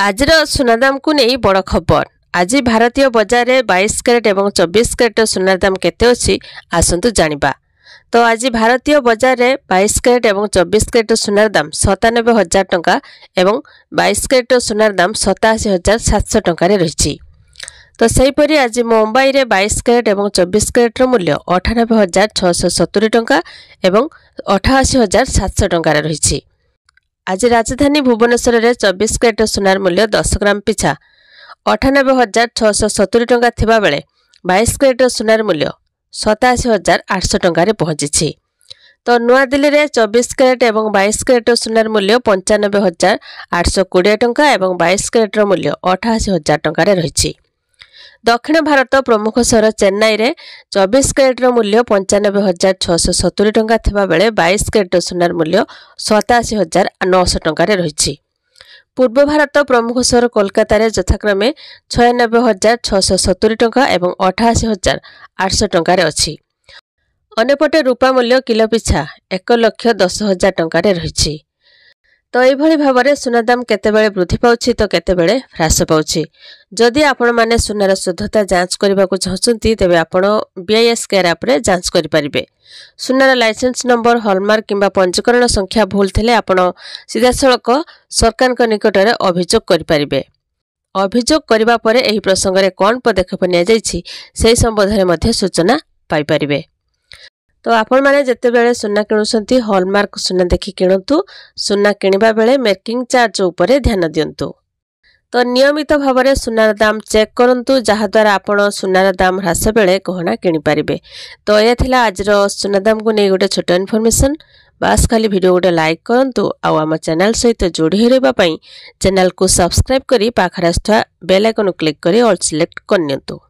आजर सुना दाम को नहीं बड़ खबर। आज भारतीय बजार में 22 कैरेट और 24 कैरेट सुनार दाम केते अछि आसंतु जानिबा। तो आज भारतीय बजार में 22 कैरेट और 24 कैरेट सुनार दाम 97,000 टंका एवं 22 कैरेट सुनार दाम 87,700 टंका रही। तो सेहीपरि आज मुंबई में 22 कैरेट और 24 कैरेट मूल्य 98,670 टंका एवं 88,700 टंका रही। आज राजधानी भुवनेश्वर में 24 कैरेट सुनार मूल्य 10 ग्राम पिछा 98,670 टंका थिबा बेले 22 कैरेट सुनार मूल्य 87,800 टंका पहुंची। तो नुआ दिल्ली में 24 कैरेट और 22 कैरेट सुनार मूल्य 95,820 टंका और 22 कैरेट मूल्य 88,000 टंका रही। दक्षिण भारत प्रमुख सहर चेन्नई में 24 कैरेट मूल्य 95,670 टंका थिबा बेले 22 कैरेट सुनार मूल्य 87,900 टंका रही। पूर्व भारत प्रमुख सहर कोलकाता रे यथाक्रमे 96,670 टंका और 88,800 टंका अच्छी। अन्यपटे रूपा मूल्य किलो पिछा 1,10,000 टंका रही। तो यही भाव में सुना दाम केतेबेले वृद्धि पाउछि तो केतेबेले ह्रास पाउछि। जदि आपण माने सुनार शुद्धता जांच करने को चाहते तेबे आपण बीआईएस केयर ऐप रे जांच करि परिबे। सुनार लाइसेंस नंबर हॉलमार्क किंबा पंजीकरण संख्या भूल थिले आपण सीधा सड़क सरकार निकट में अभियोग करि परिबे। अभियोग करबा परे एही प्रसंग रे कोन पदक्षेप निया जाइछि सेही संबंध में मध्ये सूचना पाई परिबे। तो आपण माने जत्ते बेले सुना किणुसंती हॉलमार्क सुना देखि किणतु। सुना किणवा बेले मेकिंग चार्ज उपरे ध्यान दियंतु। तो नियमित भाव में सुनार दाम चेक करंतु जहा द्वारा आपण सुनार दाम ह्रास बेले गहना किनि पारिबे। तो यह थिला आजर सुना दाम को नहीं गोटे छोट इनफॉरमेशन। बास खाली वीडियो गोटे लाइक करंतु आउ आम चैनल सहित जोड़ी रहबा पई चैनल को सब्सक्राइब करी पाखरे आस्थुवा बेल आइकन क्लिक करी ऑल सिलेक्ट करनियंतु।